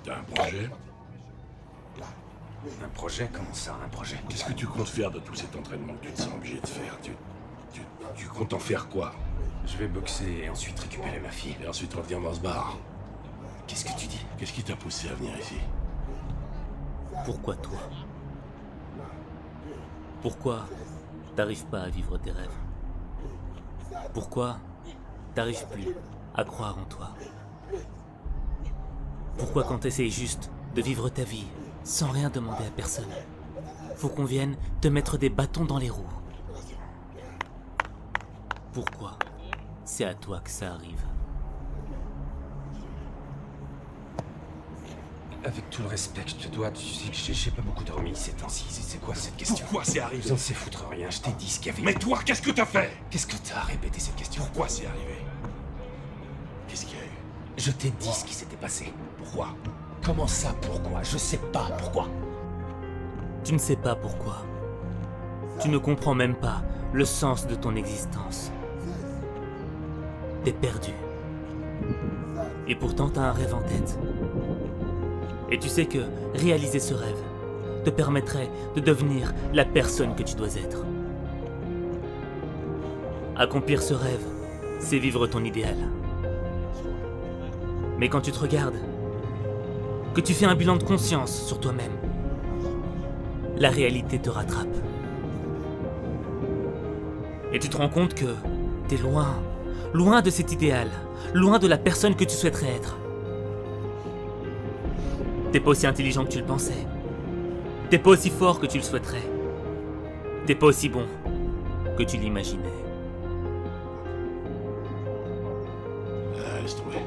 T'as un projet? Un projet? Comment ça, un projet? Qu'est-ce que tu comptes faire de tout cet entraînement que tu te sens obligé de faire? Tu comptes en faire quoi? Je vais boxer et ensuite récupérer ma fille. Et ensuite revenir dans ce bar. Qu'est-ce que tu dis? Qu'est-ce qui t'a poussé à venir ici? Pourquoi toi? Pourquoi t'arrives pas à vivre tes rêves? Pourquoi t'arrives plus à croire en toi? Pourquoi quand t'essayes juste de vivre ta vie sans rien demander à personne, faut qu'on vienne te mettre des bâtons dans les roues? Pourquoi c'est à toi que ça arrive? Avec tout le respect que je te dois, tu sais que j'ai pas beaucoup dormi ces temps-ci. C'est quoi cette question? Pourquoi c'est arrivé? J'en sais foutre rien, je t'ai dit ce qu'il y avait. Mais toi, qu'est-ce que t'as fait? Qu'est-ce que t'as répété cette question? Pourquoi c'est arrivé? Qu'est-ce qu'il y a eu? Je t'ai dit ce qui s'était passé. Pourquoi? Comment ça, pourquoi? Je sais pas pourquoi. Tu ne sais pas pourquoi. Tu ne comprends même pas le sens de ton existence. T'es perdu. Et pourtant t'as un rêve en tête. Et tu sais que réaliser ce rêve te permettrait de devenir la personne que tu dois être. Accomplir ce rêve, c'est vivre ton idéal. Mais quand tu te regardes, que tu fais un bilan de conscience sur toi-même, la réalité te rattrape. Et tu te rends compte que t'es loin, loin de cet idéal, loin de la personne que tu souhaiterais être. T'es pas aussi intelligent que tu le pensais. T'es pas aussi fort que tu le souhaiterais. T'es pas aussi bon que tu l'imaginais. Laisse tomber.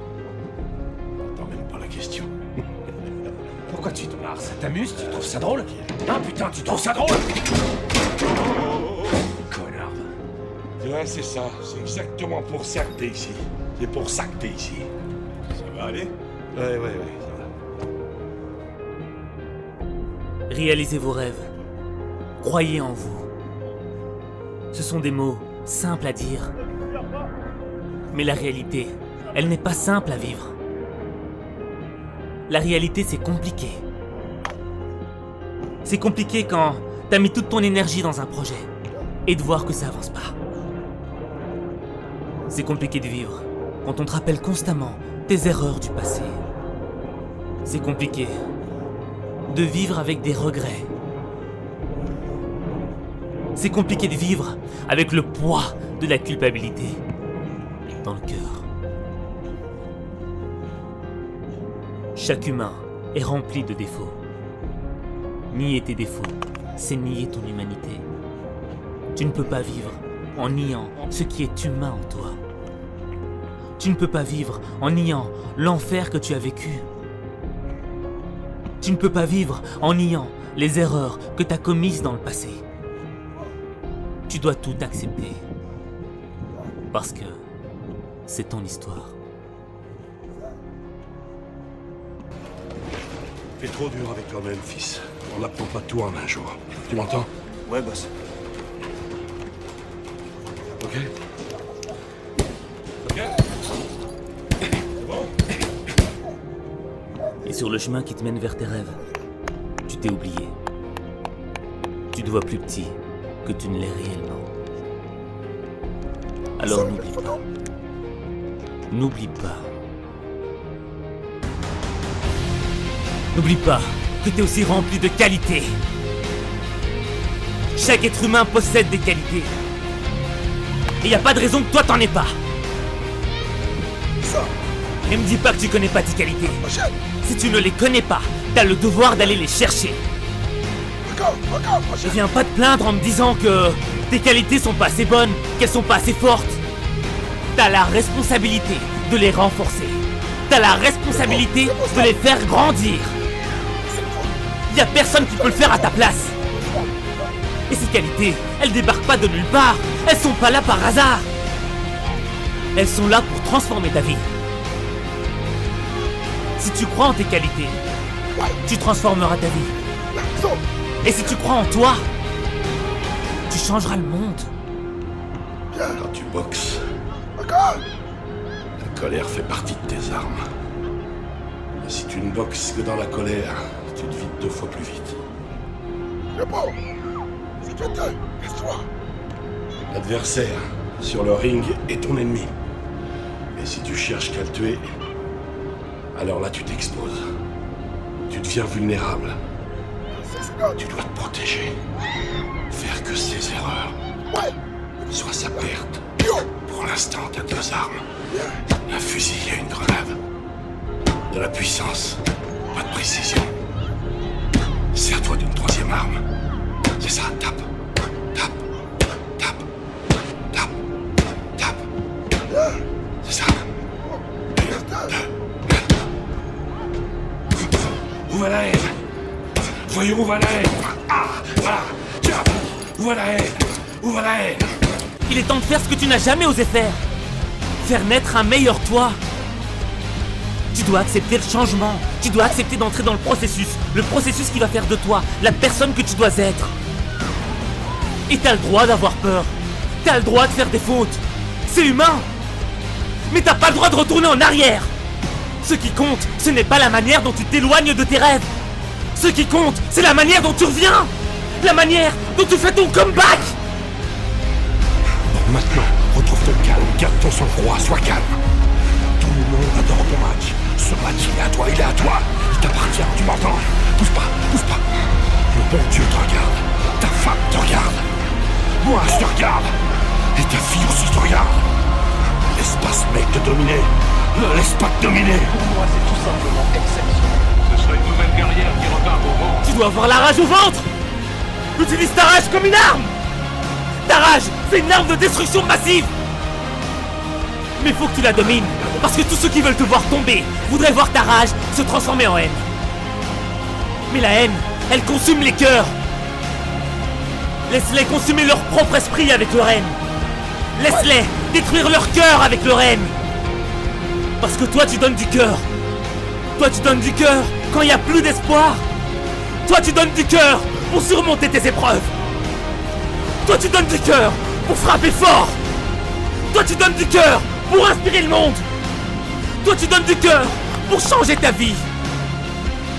T'entends même pas la question. Pourquoi tu te marres? Ça t'amuse? Tu trouves ça drôle? Hein, putain, tu trouves ça drôle? Connard. Ouais, c'est ça. C'est exactement pour ça que t'es ici. C'est pour ça que t'es ici. Ça va aller? Ouais, ça va. Réalisez vos rêves. Croyez en vous. Ce sont des mots simples à dire. Mais la réalité, elle n'est pas simple à vivre. La réalité, c'est compliqué. C'est compliqué quand t'as mis toute ton énergie dans un projet et de voir que ça avance pas. C'est compliqué de vivre quand on te rappelle constamment tes erreurs du passé. C'est compliqué de vivre avec des regrets. C'est compliqué de vivre avec le poids de la culpabilité dans le cœur. Chaque humain est rempli de défauts. Nier tes défauts, c'est nier ton humanité. Tu ne peux pas vivre en niant ce qui est humain en toi. Tu ne peux pas vivre en niant l'enfer que tu as vécu. Tu ne peux pas vivre en niant les erreurs que tu as commises dans le passé. Tu dois tout accepter. Parce que c'est ton histoire. Fais trop dur avec toi-même, fils. On n'apprend pas tout en un jour. Tu m'entends? Ouais, boss. Ok? Ok? C'est bon? Et sur le chemin qui te mène vers tes rêves, tu t'es oublié. Tu te vois plus petit que tu ne l'es réellement. Alors n'oublie pas. N'oublie pas. N'oublie pas que t'es aussi rempli de qualités. Chaque être humain possède des qualités. Et y a pas de raison que toi t'en aies pas. Et me dis pas que tu connais pas tes qualités. Si tu ne les connais pas, t'as le devoir d'aller les chercher. Et viens pas te plaindre en me disant que tes qualités sont pas assez bonnes, qu'elles sont pas assez fortes. T'as la responsabilité de les renforcer. T'as la responsabilité de les faire grandir. Y a personne qui peut le faire à ta place. Et ces qualités, elles débarquent pas de nulle part. Elles sont pas là par hasard. Elles sont là pour transformer ta vie. Si tu crois en tes qualités, tu transformeras ta vie. Et si tu crois en toi, tu changeras le monde. Quand tu boxes, la colère fait partie de tes armes. Si tu ne boxes que dans la colère, tu te vides 2 fois plus vite. C'est bon. C'est toi, laisse-toi. L'adversaire, sur le ring, est ton ennemi. Et si tu cherches qu'à le tuer, alors là tu t'exposes. Tu deviens vulnérable. Tu dois te protéger. Faire que ses erreurs. Ouais. Soit sa perte. Pour l'instant, t'as 2 armes. Un fusil et une grenade. De la puissance, pas de précision. Sers-toi d'une 3e arme. C'est ça, tape. Tape. Tape. Tape. Tape. C'est ça. 1, 2. Où va la haine? Voyons où va la haine. Ah, voilà. Tiens. Où va la haine? Où va la haine? Il est temps de faire ce que tu n'as jamais osé faire. Faire naître un meilleur toi. Tu dois accepter le changement. Tu dois accepter d'entrer dans le processus. Le processus qui va faire de toi la personne que tu dois être. Et t'as le droit d'avoir peur. T'as le droit de faire des fautes. C'est humain. Mais t'as pas le droit de retourner en arrière. Ce qui compte, ce n'est pas la manière dont tu t'éloignes de tes rêves. Ce qui compte, c'est la manière dont tu reviens. La manière dont tu fais ton comeback. Bon, maintenant, retrouve ton calme, garde ton sang-froid, sois calme. Tout le monde adore ton match. Ce match, il est à toi, il est à toi. Il t'appartient, tu m'entends? Bouge pas, bouge pas. Le bon Dieu te regarde. Ta femme te regarde. Moi, je te regarde. Et ta fille aussi te regarde. Laisse pas ce mec te dominer. Ne laisse pas te dominer. Pour moi, c'est tout simplement exceptionnel. Ce serait une nouvelle guerrière qui repart au vent. Tu dois avoir la rage au ventre. Utilise ta rage comme une arme. Ta rage, c'est une arme de destruction massive. Mais faut que tu la domines. Parce que tous ceux qui veulent te voir tomber voudraient voir ta rage se transformer en haine. Mais la haine, elle consume les cœurs. Laisse-les consumer leur propre esprit avec leur haine. Laisse-les détruire leur cœur avec leur haine. Parce que toi tu donnes du cœur. Toi tu donnes du cœur quand il n'y a plus d'espoir. Toi tu donnes du cœur pour surmonter tes épreuves. Toi tu donnes du cœur pour frapper fort. Toi tu donnes du cœur pour inspirer le monde. Toi tu donnes du cœur pour changer ta vie.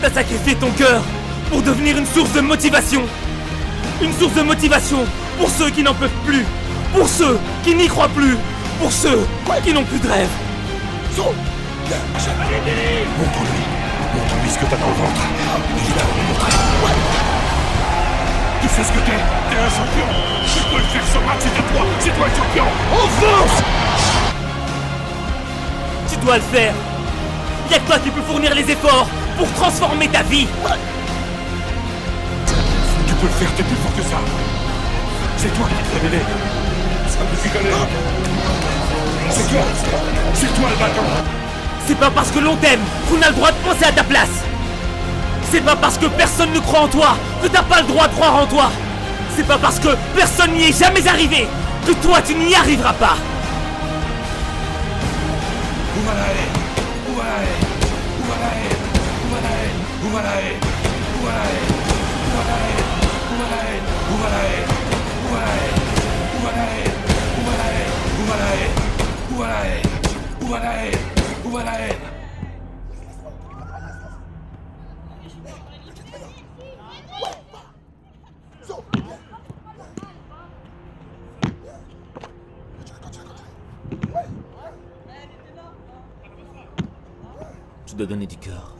T'as sacrifié ton cœur pour devenir une source de motivation. Une source de motivation pour ceux qui n'en peuvent plus. Pour ceux qui n'y croient plus. Pour ceux qui n'ont plus de rêve. Montre-lui. Montre-lui ce que t'as dans le ventre. Il va le montrer. Tu sais ce que t'es. T'es un champion. Tu peux le faire ce match, c'est à toi. C'est toi le champion. Enfonce. Tu dois le faire. Y'a que toi qui peux fournir les efforts pour transformer ta vie. Tu peux le faire, t'es plus fort que ça. C'est toi qui te révélé. Ça me fait connaître. C'est toi le bâton. C'est pas parce que l'on t'aime qu'on a le droit de penser à ta place. C'est pas parce que personne ne croit en toi que t'as pas le droit de croire en toi. C'est pas parce que personne n'y est jamais arrivé que toi tu n'y arriveras pas. Où va la haine? Où va la haine? Où va la haine? Où va la haine? Où va la haine? Où va la haine? Où va la haine? Où va la haine? Où va la haine? Où va la haine? Où va la haine? Où va la haine? Où va la haine? Où va la haine? Où va la haine? Où va la haine? Tu dois donner du cœur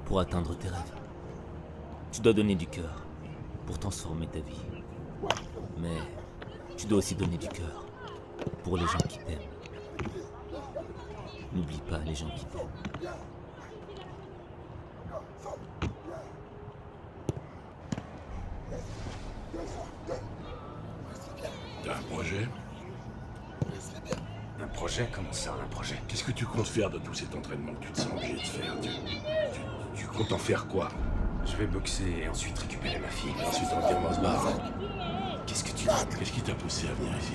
pour atteindre tes rêves. Tu dois donner du cœur pour transformer ta vie. Mais tu dois aussi donner du cœur pour les gens qui t'aiment. N'oublie pas les gens qui t'aiment. T'as un projet? Un projet? Comment ça, un projet? Qu'est-ce que tu comptes faire de tout cet entraînement que tu te sens obligé de faire? Tu comptes en faire quoi? Je vais boxer et ensuite récupérer ma fille. Ensuite revenir dans ce bar. Qu'est-ce que tu dis? Qu'est-ce qui t'a poussé à venir ici?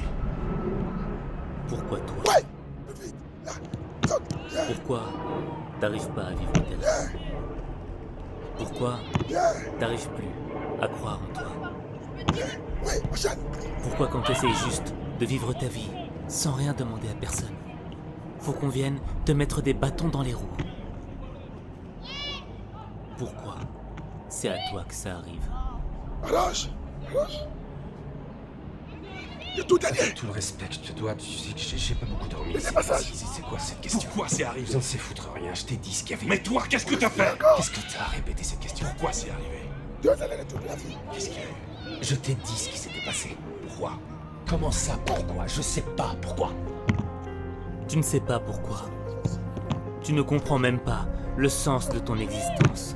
Pourquoi toi? Pourquoi t'arrives pas à vivre ta vie? Pourquoi t'arrives plus à croire en toi? Pourquoi quand t'essayes juste de vivre ta vie sans rien demander à personne, faut qu'on vienne te mettre des bâtons dans les roues? pourquoi c'est à toi que ça arrive. Arrange. Le tout dernier. Tout le respect que je te dois, tu sais que j'ai pas beaucoup dormi. Mais c'est pas ça. C'est quoi cette question? Pourquoi c'est arrivé? Je ne sais foutre rien, je t'ai dit ce qu'il y avait. Mais toi, qu'est-ce que t'as fait? Qu'est-ce que t'as répété cette question? Pourquoi c'est arrivé? 2 années de toute la vie. Qu'est-ce qu'il y a eu? Je t'ai dit ce qui s'était passé. Pourquoi? Comment ça, pourquoi? Je sais pas pourquoi. Tu ne sais pas pourquoi. Tu ne comprends même pas le sens de ton existence.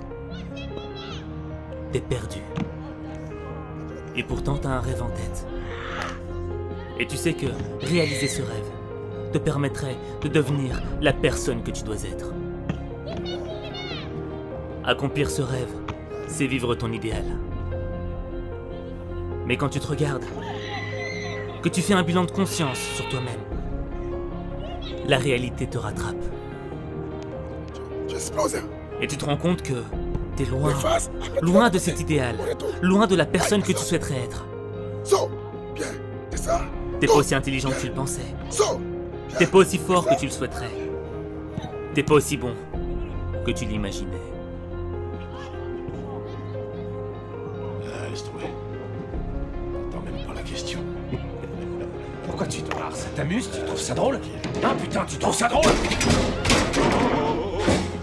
T'es perdu. Et pourtant t'as un rêve en tête. Et tu sais que réaliser ce rêve te permettrait de devenir la personne que tu dois être. Accomplir ce rêve, c'est vivre ton idéal. Mais quand tu te regardes, que tu fais un bilan de conscience sur toi-même, la réalité te rattrape. J'explose. Et tu te rends compte que t'es loin, Face. loin de cet idéal, loin de la personne que tu souhaiterais être. So. Bien. C'est ça. T'es pas aussi intelligent que tu le pensais. So. T'es pas aussi fort que tu le souhaiterais. T'es pas aussi bon que tu l'imaginais. Laisse tomber. T'entends même pas la question. Pourquoi tu te marres? Ça t'amuse? Tu trouves ça drôle? Hein, putain, tu trouves ça drôle?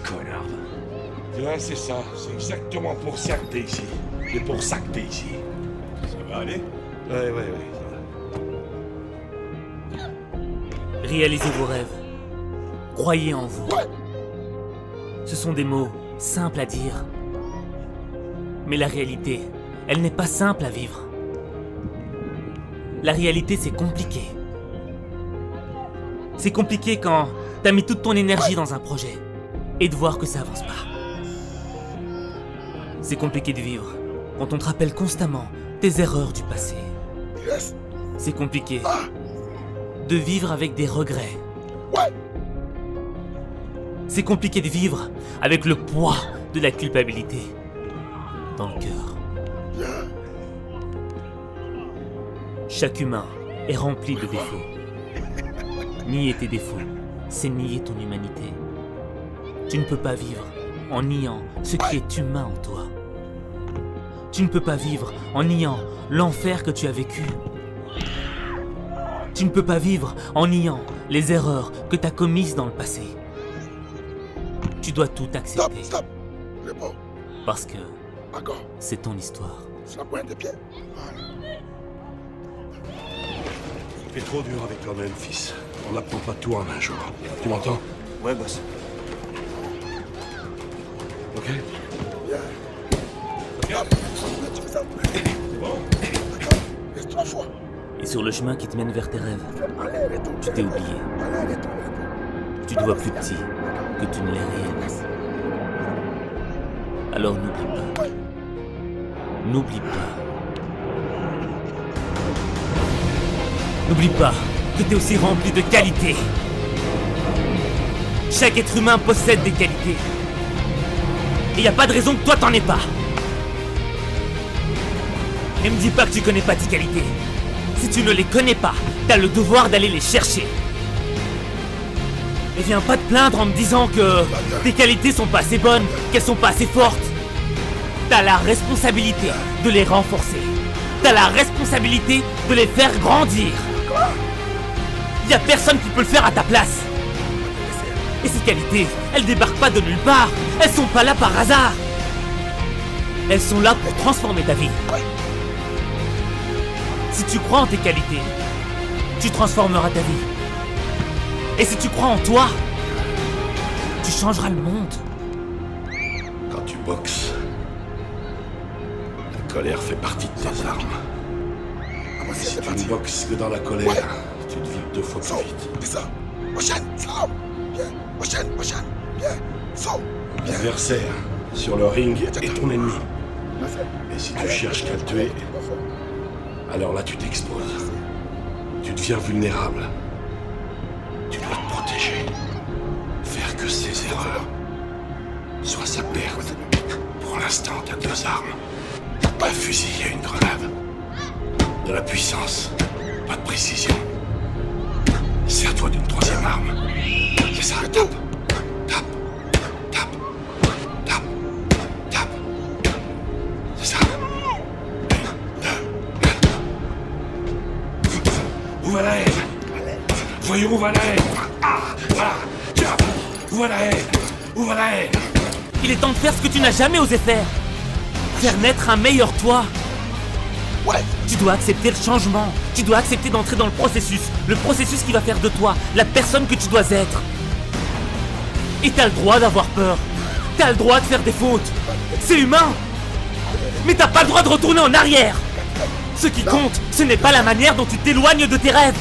Connard. Ouais, c'est ça. C'est exactement pour ça que t'es ici. C'est pour ça que t'es ici. Ça va aller? Ouais, ça va. Réalisez vos rêves. Croyez en vous. Ce sont des mots simples à dire. Mais la réalité, elle n'est pas simple à vivre. La réalité, c'est compliqué. C'est compliqué quand t'as mis toute ton énergie dans un projet et de voir que ça avance pas. C'est compliqué de vivre quand on te rappelle constamment tes erreurs du passé. Yes. C'est compliqué Ah. de vivre avec des regrets. Ouais. C'est compliqué de vivre avec le poids de la culpabilité dans le cœur. Bien. Chaque humain est rempli de défauts. Nier tes défauts, c'est nier ton humanité. Tu ne peux pas vivre en niant ce qui est humain en toi. Tu ne peux pas vivre en niant l'enfer que tu as vécu. Tu ne peux pas vivre en niant les erreurs que tu as commises dans le passé. Tu dois tout Stop. accepter Stop. Le bon. parce que Encore. c'est ton histoire. Sur la pointe des pieds. Voilà. T'es trop dur avec toi-même, fils. On n'apprend pas tout en un jour. Tu m'entends? Ouais, boss. Ok? Bien. Stop. Tu fais ça. D'accord. Reste 3 fois. Et sur le chemin qui te mène vers tes rêves, Allez, retourne. tu t'es oublié. Allez, retourne. Tu te vois plus petit que tu ne l'es réel. Alors n'oublie pas. N'oublie pas. N'oublie pas que tu es aussi rempli de qualités. Chaque être humain possède des qualités. Et y a pas de raison que toi t'en aies pas. Et me dis pas que tu connais pas tes qualités. Si tu ne les connais pas, t'as le devoir d'aller les chercher. Et viens pas te plaindre en me disant que tes qualités sont pas assez bonnes, qu'elles sont pas assez fortes. T'as la responsabilité de les renforcer. T'as la responsabilité de les faire grandir. Y a personne qui peut le faire à ta place. Et ces qualités, elles débarquent pas de nulle part. Elles sont pas là par hasard. Elles sont là pour transformer ta vie. Si tu crois en tes qualités, tu transformeras ta vie. Et si tu crois en toi, tu changeras le monde. Quand tu boxes, la colère fait partie de tes armes. Ah, moi, Et c'est si tu parti. ne boxes que dans la colère, tu te vides 2 fois plus Saut. vite. C'est ça. Enchaîne. Saut. Bien. Enchaîne. Bien. Saut. Bien. L'adversaire sur le ring est ton ennemi. Parfait. Et si tu cherches qu'à le tuer, alors là tu t'exposes. Tu deviens vulnérable. Tu dois te protéger. Faire que ses erreurs soient sa perte. Pour l'instant, t'as 2 armes. Un fusil et une grenade. De la puissance, pas de précision. Sers-toi d'une 3e arme. C'est ça, tape. Tape. Tape. Tape. Où va la haine? Où va la haine? Il est temps de faire ce que tu n'as jamais osé faire. Faire naître un meilleur toi. Ouais. Tu dois accepter le changement. Tu dois accepter d'entrer dans le processus qui va faire de toi la personne que tu dois être. Et t'as le droit d'avoir peur. T'as le droit de faire des fautes. C'est humain. Mais t'as pas le droit de retourner en arrière. Ce qui compte, ce n'est pas la manière dont tu t'éloignes de tes rêves.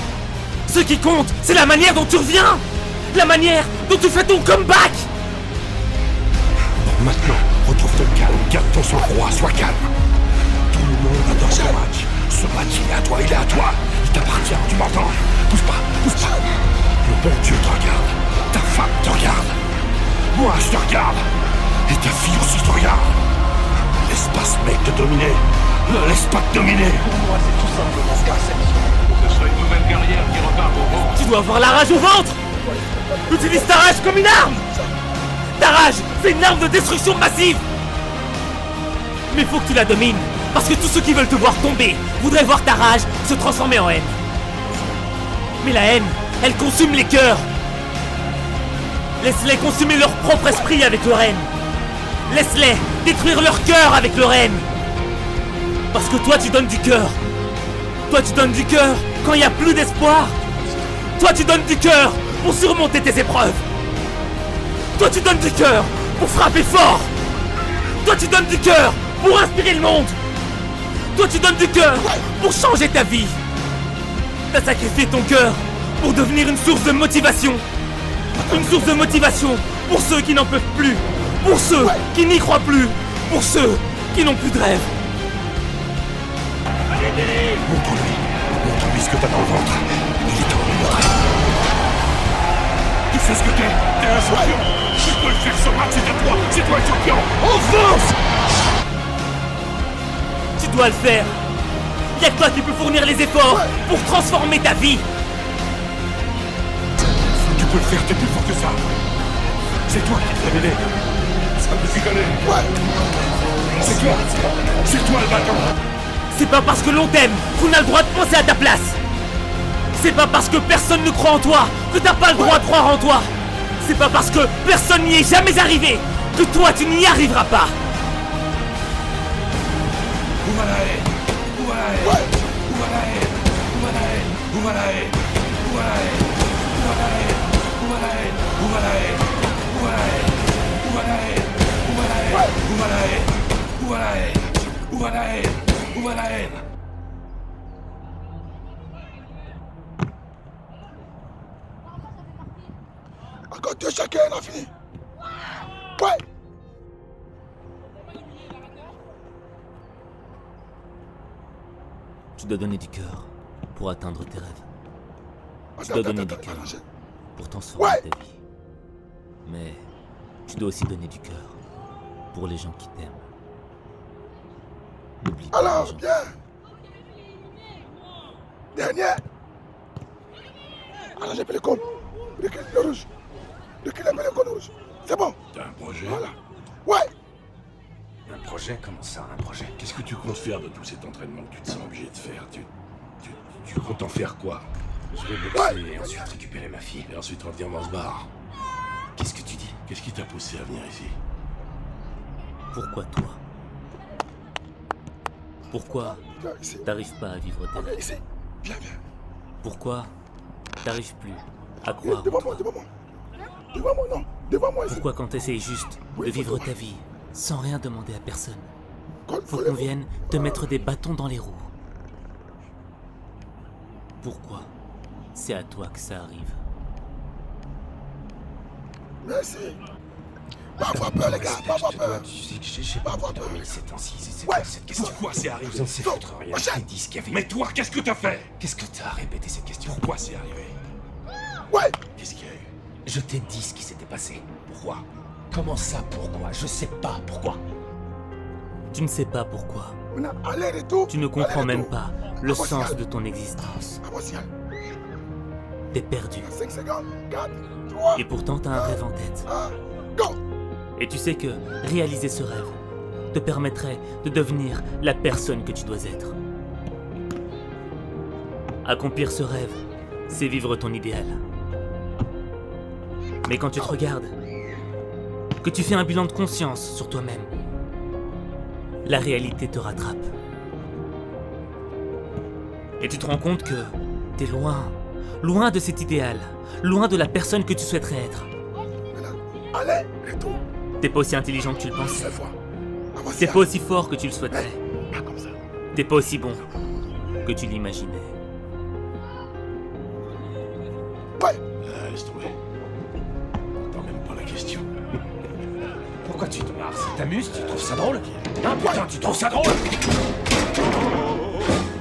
Ce qui compte, c'est la manière dont tu reviens. La manière dont tu fais ton comeback. Maintenant, retrouve ton calme, garde ton sang-froid, sois calme. Tout le monde adore ce match. Ce match, il est à toi, il est à toi. Il t'appartient, tu m'entends? Pousse pas, pousse pas. Le bon Dieu te regarde. Ta femme te regarde. Moi, je te regarde. Et ta fille aussi te regarde. Laisse pas ce mec te dominer. Ne laisse pas te dominer. Moi, c'est tout simplement ce que ce soit une nouvelle guerrière qui repart au vent. Tu dois avoir la rage au ventre. Utilise ta rage comme une arme. Ta rage, c'est une arme de destruction massive. Mais faut que tu la domines. Parce que tous ceux qui veulent te voir tomber voudraient voir ta rage se transformer en haine. Mais la haine, elle consume les cœurs. Laisse-les consumer leur propre esprit avec leur haine. Laisse-les détruire leur cœur avec leur haine. Parce que toi tu donnes du cœur. Toi tu donnes du cœur quand il n'y a plus d'espoir. Toi tu donnes du cœur pour surmonter tes épreuves. Toi tu donnes du cœur pour frapper fort. Toi tu donnes du cœur pour inspirer le monde. Toi tu donnes du cœur pour changer ta vie. T'as sacrifié ton cœur pour devenir une source de motivation. Une source de motivation pour ceux qui n'en peuvent plus. Pour ceux qui n'y croient plus. Pour ceux qui n'ont plus de rêve. Montre-lui ce que t'as dans le ventre. Il est temps de lui montrer. Tu sais ce que t'es? T'es un champion. Tu peux le faire, ce match, c'est à toi. C'est toi le champion. On fonce. Tu dois le faire. Y'a que toi qui peux fournir les efforts pour transformer ta vie. Tu peux le faire, t'es plus fort que ça. C'est toi qui te révélé. Ça me s'y connaît. Ouais. C'est toi. C'est toi le battant. C'est pas parce que l'on t'aime qu'on a le droit de penser à ta place. C'est pas parce que personne ne croit en toi que t'as pas le droit de croire en toi. C'est pas parce que personne n'y est jamais arrivé que toi tu n'y arriveras pas. Où va la haine? Où va la haine? Ouais. Où va la haine? Où va la haine? Où va la haine? Où va la haine? Où va la haine? Où va la haine? Où va la haine? Où va la haine? Où va la haine? Où va la haine? Où va la haine? Où va la haine? Où va la haine? Où va la haine? Encore deux chacun, on a fini. Ouais. Tu dois donner du cœur pour atteindre tes rêves. Tu Attends, dois attends, donner attends, du cœur attends, pour transformer Ouais. ta vie. Mais tu dois aussi donner du cœur pour les gens qui t'aiment. N'oublie pas les Alors, gens. bien. Dernier. Alors, j'ai pris le cône. Recule le rouge. Recule un peu le cône rouge. C'est bon. T'as un projet? Voilà. Ouais. Un projet? Comment ça, un projet? Qu'est-ce que tu comptes faire de tout cet entraînement que tu te sens obligé de faire? Tu comptes en faire quoi? Je vais boxer et ensuite récupérer ma fille. Et ensuite revenir dans ce bar. Qu'est-ce que tu dis? Qu'est-ce qui t'a poussé à venir ici? Pourquoi toi? Pourquoi Viens ici. t'arrives pas à vivre tes Viens rêves? ici. Viens, viens. Pourquoi t'arrives plus à Viens croire en devant moi, toi? devant moi. Devant moi, non. Devant moi ici. Pourquoi quand t'essayes juste de vivre ta vie sans rien demander à personne, faut qu'on vienne te mettre des bâtons dans les roues? Pourquoi c'est à toi que ça arrive? Merci. Pas avoir peur, les gars. Pas avoir peur. Tu sais que j'ai Pas pas avoir dormi peur. ces temps-ci. C'est Ouais. quoi cette question? Pourquoi c'est arrivé? Je ne sais foutre rien. Machin. Je t'ai dit ce qu'il y avait. Mais toi, qu'est-ce que t'as fait? Qu'est-ce que t'as à répéter cette question? Pourquoi c'est arrivé? Ouais. Qu'est-ce qu'il y a eu? Je t'ai dit ce qui s'était passé. Pourquoi? Comment ça, pourquoi? Je sais pas pourquoi. Tu ne sais pas pourquoi. Maintenant, aller-retour. Tu ne comprends même Aller-retour. pas le Ah, moi, sens signal. de ton existence. Ah, moi, signal. T'es perdu. 5 secondes. 4, 3, Et pourtant t'as un rêve en tête. 1, go. Et tu sais que réaliser ce rêve te permettrait de devenir la personne que tu dois être. Accomplir ce rêve, c'est vivre ton idéal. Mais quand tu te regardes, que tu fais un bilan de conscience sur toi-même, la réalité te rattrape. Et tu te rends compte que t'es loin, loin de cet idéal, loin de la personne que tu souhaiterais être. Allez, et tout. T'es pas aussi intelligent que tu le pensais. Cette fois. T'es pas aussi fort que tu le souhaiterais. Pas comme ça. T'es pas aussi bon que tu l'imaginais. Ouais. Laisse tomber. T'en même pas la question. Pourquoi tu te marres? Ça t'amuse? Tu trouves ça drôle? Hein, putain, tu trouves ça drôle?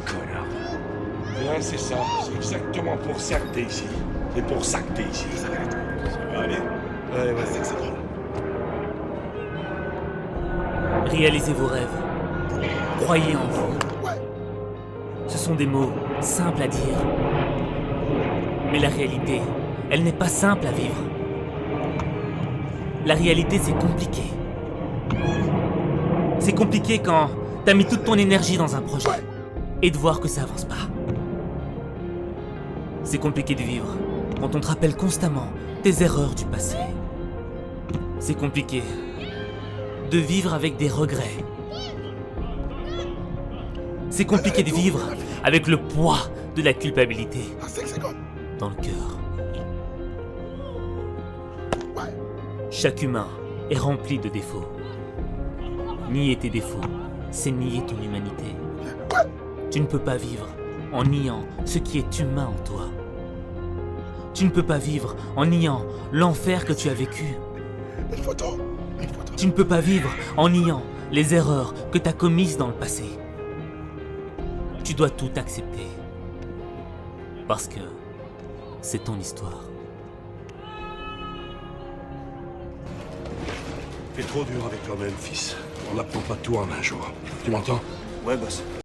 Connard. Bien, c'est ça. C'est exactement pour ça que t'es ici. C'est pour ça que t'es ici. Ça va aller? Ouais, ouais. C'est drôle. Réalisez vos rêves. Croyez en vous. Ouais. Ce sont des mots simples à dire. Mais la réalité, elle n'est pas simple à vivre. La réalité, c'est compliqué. C'est compliqué quand t'as mis toute ton énergie dans un projet et de voir que ça avance pas. C'est compliqué de vivre quand on te rappelle constamment tes erreurs du passé. C'est compliqué de vivre avec des regrets. C'est compliqué de vivre avec le poids de la culpabilité À 5 secondes. dans le cœur. Ouais. Chaque humain est rempli de défauts. Nier tes défauts, c'est nier ton humanité. Ouais. Tu ne peux pas vivre en niant ce qui est humain en toi. Tu ne peux pas vivre en niant l'enfer que tu as vécu. Une photo. Une photo. Tu ne peux pas vivre en niant les erreurs que tu as commises dans le passé. Tu dois tout accepter. Parce que c'est ton histoire. T'es trop dur avec toi-même, fils. On n'apprend pas tout en un jour. Tu m'entends? Ouais, boss.